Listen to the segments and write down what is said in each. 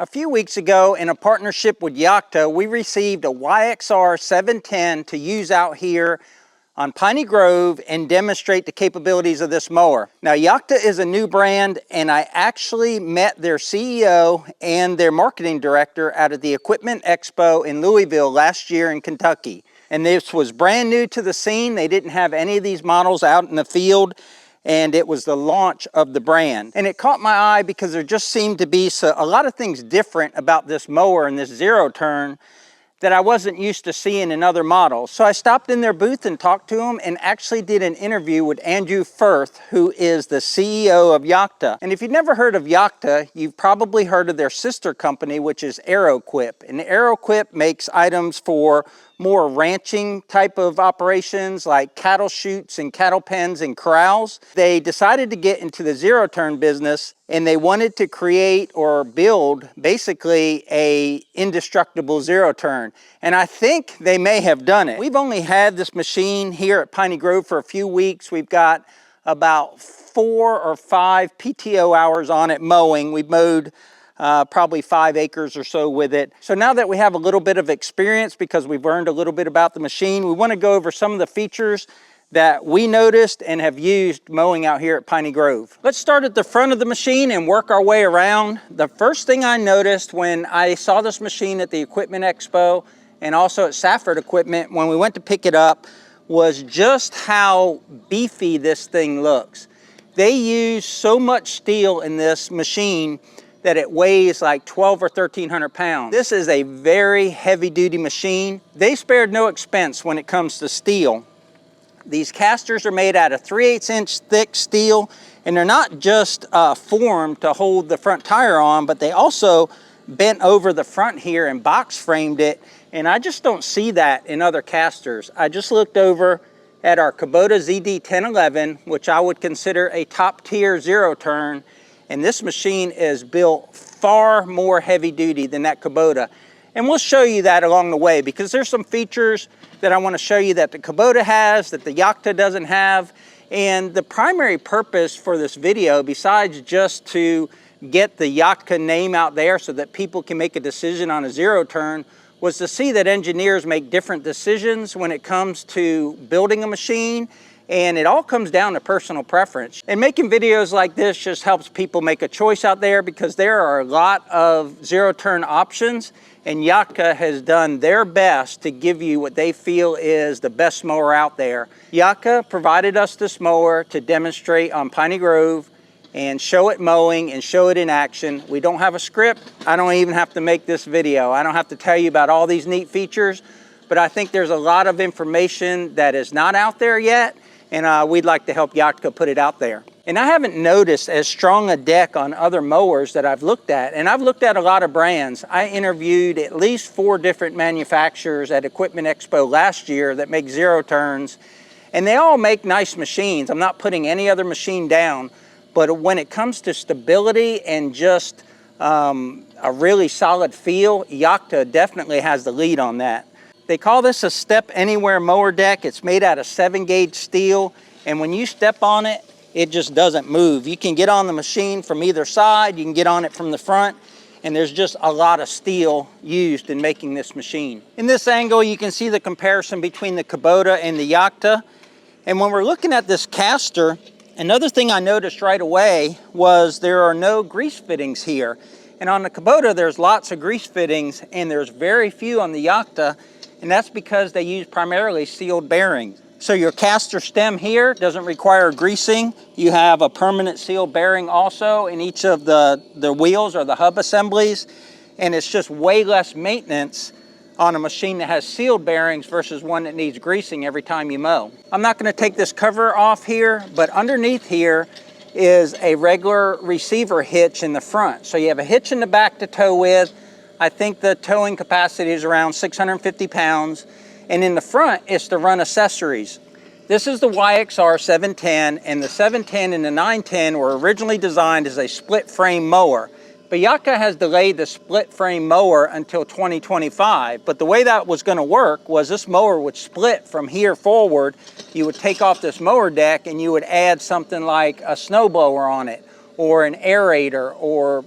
A few weeks ago, in a partnership with Yakta, we received a YXR710 to use out here on Piney Grove and demonstrate the capabilities of this mower. Now, Yakta is a new brand, and I actually met their CEO and their marketing director out at the Equipment Expo in Louisville last year in Kentucky. And this was brand new to the scene. They didn't have any of these models out in the field, and it was the launch of the brand. And it caught my eye because there just seemed to be a lot of things different about this mower and this zero turn that I wasn't used to seeing in other models. So I stopped in their booth and talked to them and actually did an interview with Andrew Firth, who is the CEO of Yakta. And if you've never heard of Yakta, you've probably heard of their sister company, which is AeroQuip. And AeroQuip makes items for more ranching type of operations like cattle chutes and cattle pens and corrals. They decided to get into the zero turn business, and they wanted to create or build basically a indestructible zero turn. And I think they may have done it. We've only had this machine here at Piney Grove for a few weeks. We've got about 4 or 5 PTO hours on it mowing. We've mowed probably 5 acres or so with it. So now that we have a little bit of experience because we've learned a little bit about the machine, we want to go over some of the features that we noticed and have used mowing out here at Piney Grove. Let's start at the front of the machine and work our way around. The first thing I noticed when I saw this machine at the Equipment Expo and also at Safford Equipment when we went to pick it up was just how beefy this thing looks. They use so much steel in this machine that it weighs like 12 or 1,300 pounds. This is a very heavy duty machine. They spared no expense when it comes to steel. These casters are made out of 3/8 inch thick steel, and they're not just formed to hold the front tire on, but they also bent over the front here and box framed it. And I just don't see that in other casters. I just looked over at our Kubota ZD1011, which I would consider a top tier zero turn. And this machine is built far more heavy duty than that Kubota. And we'll show you that along the way because there's some features that I want to show you that the Kubota has, that the Yakta doesn't have. And the primary purpose for this video, besides just to get the Yakta name out there so that people can make a decision on a zero turn, was to see that engineers make different decisions when it comes to building a machine. And it all comes down to personal preference. And making videos like this just helps people make a choice out there because there are a lot of zero turn options, and Yakta has done their best to give you what they feel is the best mower out there. Yakta provided us this mower to demonstrate on Piney Grove and show it mowing and show it in action. We don't have a script. I don't even have to make this video. I don't have to tell you about all these neat features, but I think there's a lot of information that is not out there yet, and we'd like to help Yakta put it out there. And I haven't noticed as strong a deck on other mowers that I've looked at, and I've looked at a lot of brands. I interviewed at least 4 different manufacturers at Equipment Expo last year that make zero turns, and they all make nice machines. I'm not putting any other machine down, but when it comes to stability and just a really solid feel, Yakta definitely has the lead on that. They call this a step anywhere mower deck. It's made out of 7-gauge steel, and when you step on it, it just doesn't move. You can get on the machine from either side, you can get on it from the front, and there's just a lot of steel used in making this machine. In this angle, you can see the comparison between the Kubota and the Yakta. And when we're looking at this caster, another thing I noticed right away was there are no grease fittings here. And on the Kubota, there's lots of grease fittings, and there's very few on the Yakta. And that's because they use primarily sealed bearings. So your caster stem here doesn't require greasing. You have a permanent sealed bearing also in each of the wheels or the hub assemblies. And it's just way less maintenance on a machine that has sealed bearings versus one that needs greasing every time you mow. I'm not gonna take this cover off here, but underneath here is a regular receiver hitch in the front. So you have a hitch in the back to tow with. I think the towing capacity is around 650 pounds. And in the front, it's to run accessories. This is the YXR710, and the 710 and the 910 were originally designed as a split frame mower. But Yakta has delayed the split frame mower until 2025. But the way that was gonna work was this mower would split from here forward. You would take off this mower deck and you would add something like a snowblower on it, or an aerator, or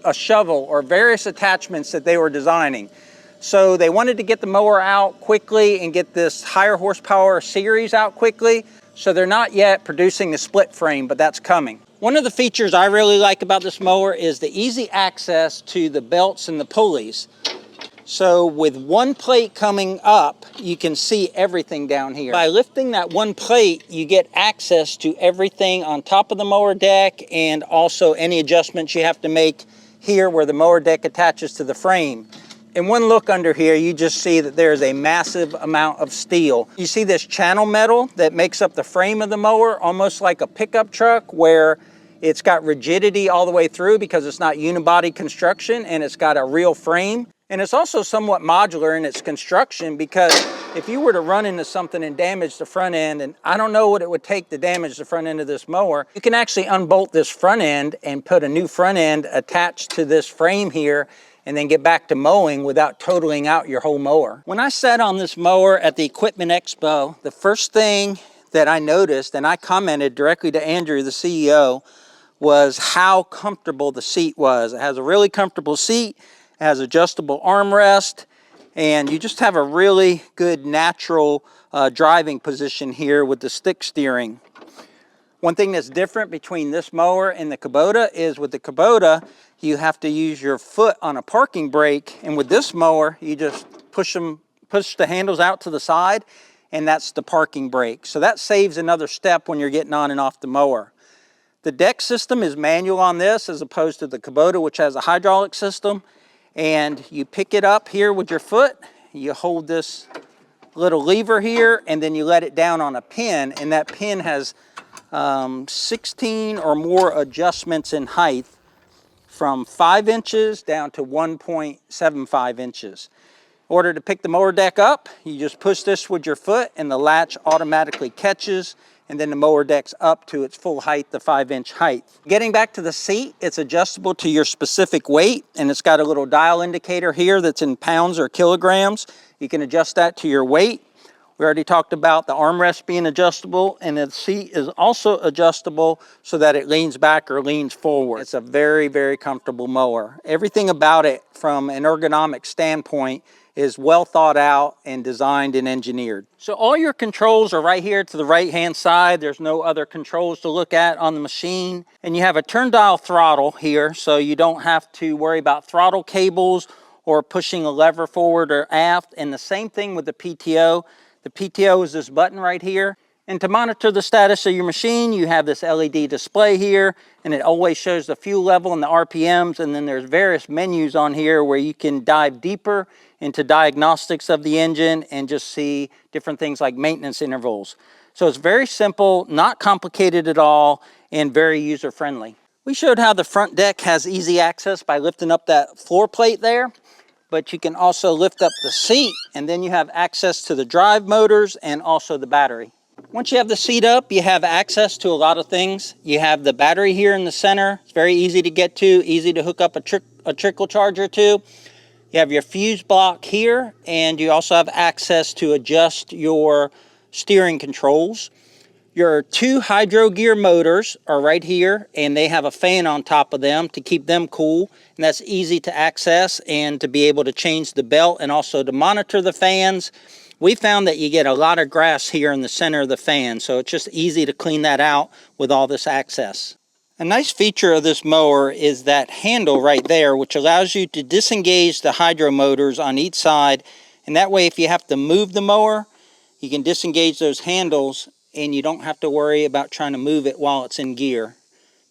a shovel or various attachments that they were designing. So they wanted to get the mower out quickly and get this higher horsepower series out quickly. So they're not yet producing the split frame, but that's coming. One of the features I really like about this mower is the easy access to the belts and the pulleys. So with one plate coming up, you can see everything down here. By lifting that one plate, you get access to everything on top of the mower deck and also any adjustments you have to make here where the mower deck attaches to the frame. In one look under here, you just see that there's a massive amount of steel. You see this channel metal that makes up the frame of the mower, almost like a pickup truck, where it's got rigidity all the way through because it's not unibody construction and it's got a real frame. And it's also somewhat modular in its construction, because if you were to run into something and damage the front end, and I don't know what it would take to damage the front end of this mower, you can actually unbolt this front end and put a new front end attached to this frame here and then get back to mowing without totaling out your whole mower. When I sat on this mower at the Equipment Expo, the first thing that I noticed, and I commented directly to Andrew, the CEO, was how comfortable the seat was. It has a really comfortable seat, it has adjustable armrest, and you just have a really good natural driving position here with the stick steering. One thing that's different between this mower and the Kubota is with the Kubota, you have to use your foot on a parking brake, and with this mower, you just push the handles out to the side, and that's the parking brake. So that saves another step when you're getting on and off the mower. The deck system is manual on this as opposed to the Kubota, which has a hydraulic system. And you pick it up here with your foot, you hold this little lever here, and then you let it down on a pin, and that pin has 16 or more adjustments in height, from 5 inches down to 1.75 inches. In order to pick the mower deck up, you just push this with your foot and the latch automatically catches, and then the mower deck's up to its full height, the 5-inch height. Getting back to the seat, it's adjustable to your specific weight, and it's got a little dial indicator here that's in pounds or kilograms. You can adjust that to your weight. We already talked about the armrest being adjustable, and the seat is also adjustable so that it leans back or leans forward. It's a very, very comfortable mower. Everything about it from an ergonomic standpoint is well thought out and designed and engineered. So all your controls are right here to the right-hand side. There's no other controls to look at on the machine. And you have a turn dial throttle here, so you don't have to worry about throttle cables or pushing a lever forward or aft. And the same thing with the PTO. The PTO is this button right here. And to monitor the status of your machine, you have this LED display here, and it always shows the fuel level and the RPMs, and then there's various menus on here where you can dive deeper into diagnostics of the engine and just see different things like maintenance intervals. So it's very simple, not complicated at all, and very user-friendly. We showed how the front deck has easy access by lifting up that floor plate there, but you can also lift up the seat, and then you have access to the drive motors and also the battery. Once you have the seat up, you have access to a lot of things. You have the battery here in the center. It's very easy to get to, easy to hook up a trickle charger to. You have your fuse block here, and you also have access to adjust your steering controls. Your 2 hydro gear motors are right here, and they have a fan on top of them to keep them cool, and that's easy to access and to be able to change the belt and also to monitor the fans. We found that you get a lot of grass here in the center of the fan, so it's just easy to clean that out with all this access. A nice feature of this mower is that handle right there, which allows you to disengage the hydro motors on each side, and that way if you have to move the mower, you can disengage those handles and you don't have to worry about trying to move it while it's in gear.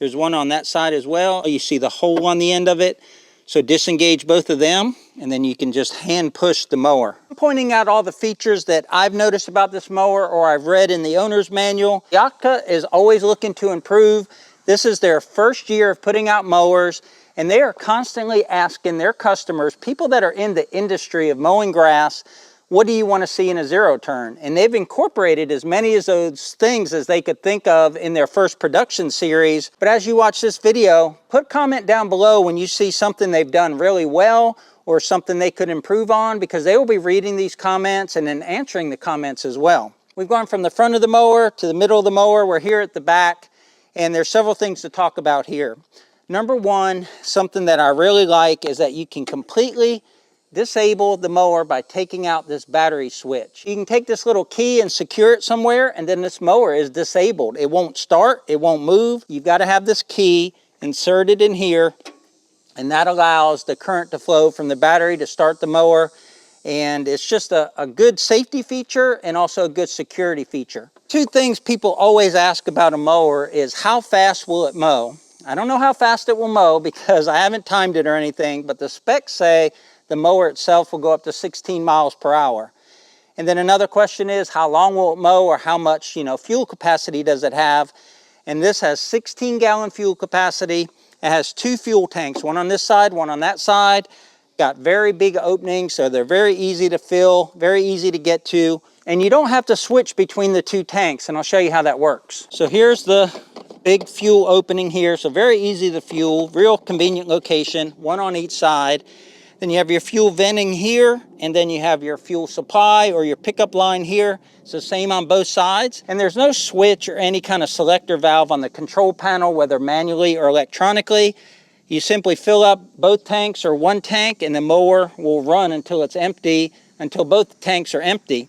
There's one on that side as well. You see the hole on the end of it. So disengage both of them, and then you can just hand push the mower. I'm pointing out all the features that I've noticed about this mower or I've read in the owner's manual. Yakta is always looking to improve. This is their first year of putting out mowers, and they are constantly asking their customers, people that are in the industry of mowing grass, what do you want to see in a zero turn? And they've incorporated as many of those things as they could think of in their first production series. But as you watch this video, put comment down below when you see something they've done really well or something they could improve on, because they will be reading these comments and then answering the comments as well. We've gone from the front of the mower to the middle of the mower. We're here at the back, and there's several things to talk about here. Number one, something that I really like is that you can completely disable the mower by taking out this battery switch. You can take this little key and secure it somewhere, and then this mower is disabled. It won't start, it won't move. You've got to have this key inserted in here, and that allows the current to flow from the battery to start the mower. And it's just a good safety feature and also a good security feature. Two things people always ask about a mower is how fast will it mow? I don't know how fast it will mow because I haven't timed it or anything, but the specs say the mower itself will go up to 16 miles per hour. And then another question is how long will it mow, or how much, fuel capacity does it have? And this has 16-gallon fuel capacity. It has 2 fuel tanks, one on this side, one on that side. Got very big openings, so they're very easy to fill, very easy to get to. And you don't have to switch between the 2 tanks, and I'll show you how that works. So here's the big fuel opening here, so very easy to fuel, real convenient location, one on each side. Then you have your fuel venting here, and then you have your fuel supply or your pickup line here. It's the same on both sides. And there's no switch or any kind of selector valve on the control panel, whether manually or electronically. You simply fill up both tanks or one tank, and the mower will run until it's empty, until both tanks are empty.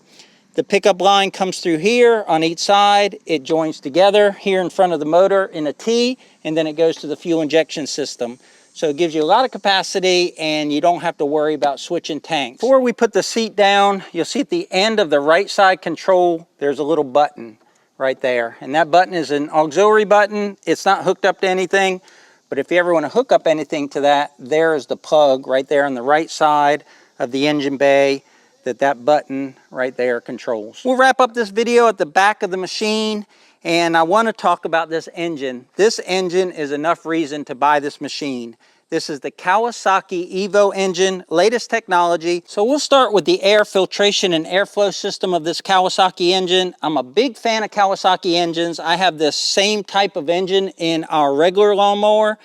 The pickup line comes through here on each side. It joins together here in front of the motor in a T, and then it goes to the fuel injection system. So it gives you a lot of capacity, and you don't have to worry about switching tanks. Before we put the seat down, you'll see at the end of the right side control, there's a little button right there. And that button is an auxiliary button. It's not hooked up to anything. But if you ever want to hook up anything to that, there is the plug right there on the right side of the engine bay that button right there controls. We'll wrap up this video at the back of the machine, and I want to talk about this engine. This engine is enough reason to buy this machine. This is the Kawasaki Evo engine, latest technology. So we'll start with the air filtration and airflow system of this Kawasaki engine. I'm a big fan of Kawasaki engines. I have this same type of engine in our regular lawnmower,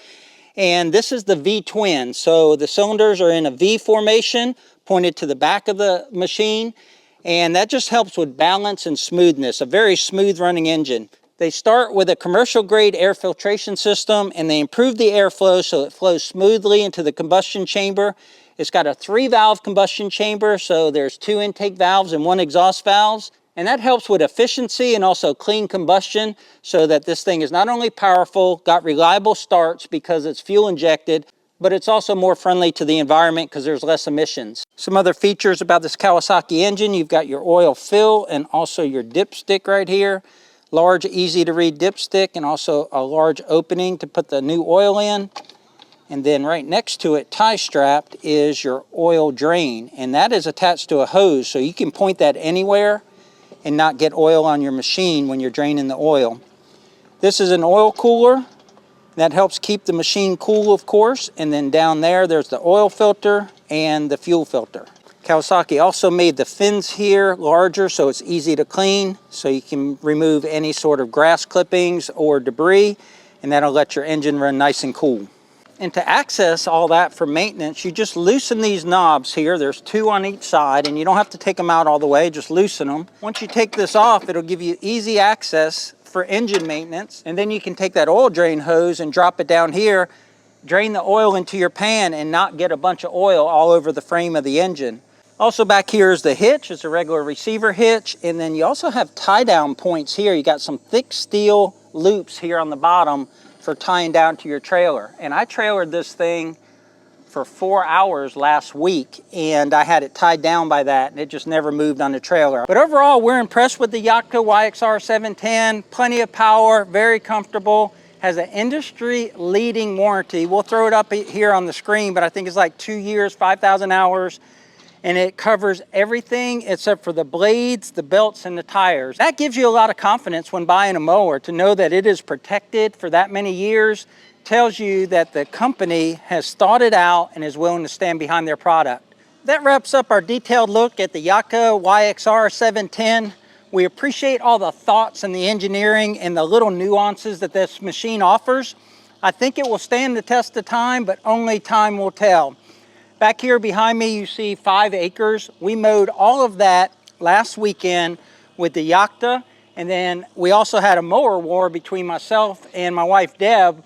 and this is the V-twin. So the cylinders are in a V formation, pointed to the back of the machine, and that just helps with balance and smoothness. A very smooth running engine. They start with a commercial grade air filtration system, and they improve the airflow so it flows smoothly into the combustion chamber. It's got a 3-valve combustion chamber, so there's 2 intake valves and 1 exhaust valve. And that helps with efficiency and also clean combustion, so that this thing is not only powerful, got reliable starts because it's fuel injected, but it's also more friendly to the environment because there's less emissions. Some other features about this Kawasaki engine: you've got your oil fill and also your dipstick right here. Large, easy to read dipstick, and also a large opening to put the new oil in. And then right next to it, tie strapped, is your oil drain, and that is attached to a hose, so you can point that anywhere and not get oil on your machine when you're draining the oil. This is an oil cooler. That helps keep the machine cool, of course. And then down there, there's the oil filter and the fuel filter. Kawasaki also made the fins here larger so it's easy to clean, so you can remove any sort of grass clippings or debris, and that'll let your engine run nice and cool. And to access all that for maintenance, you just loosen these knobs here. There's 2 on each side, and you don't have to take them out all the way, just loosen them. Once you take this off, it'll give you easy access for engine maintenance, and then you can take that oil drain hose and drop it down here, drain the oil into your pan, and not get a bunch of oil all over the frame of the engine. Also back here is the hitch. It's a regular receiver hitch, and then you also have tie down points here. You got some thick steel loops here on the bottom for tying down to your trailer. And I trailered this thing for 4 hours last week, and I had it tied down by that, and it just never moved on the trailer. But overall, we're impressed with the Yakta YXR710. Plenty of power, very comfortable, has an industry-leading warranty. We'll throw it up here on the screen, but I think it's like 2 years, 5,000 hours, and it covers everything except for the blades, the belts, and the tires. That gives you a lot of confidence when buying a mower, to know that it is protected for that many years. Tells you that the company has thought it out and is willing to stand behind their product. That wraps up our detailed look at the Yakta YXR710. We appreciate all the thoughts and the engineering and the little nuances that this machine offers. I think it will stand the test of time, but only time will tell. Back here behind me, you see 5 acres. We mowed all of that last weekend with the Yakta, and then we also had a mower war between myself and my wife Deb.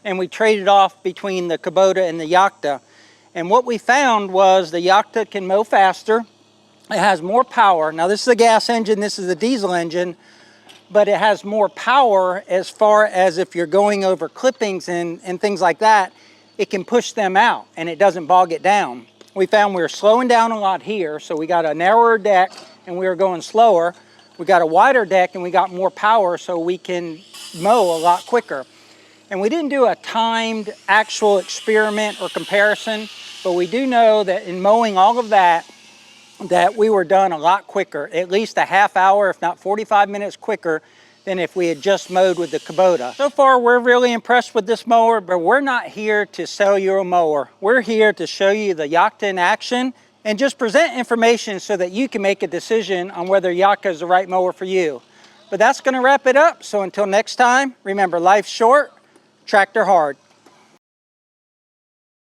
and we traded off between the Kubota and the Yakta. And what we found was the Yakta can mow faster. It has more power. Now this is a gas engine, this is a diesel engine, but it has more power as far as if you're going over clippings and things like that, it can push them out and it doesn't bog it down. We found we were slowing down a lot here, so we got a narrower deck and we were going slower. We got a wider deck and we got more power, so we can mow a lot quicker. And we didn't do a timed actual experiment or comparison, but we do know that in mowing all of that we were done a lot quicker, at least a half hour, if not 45 minutes quicker than if we had just mowed with the Kubota. So far, we're really impressed with this mower, but we're not here to sell you a mower. We're here to show you the Yakta in action and just present information so that you can make a decision on whether Yakta is the right mower for you. But that's gonna wrap it up. So until next time, remember, life's short, tractor hard.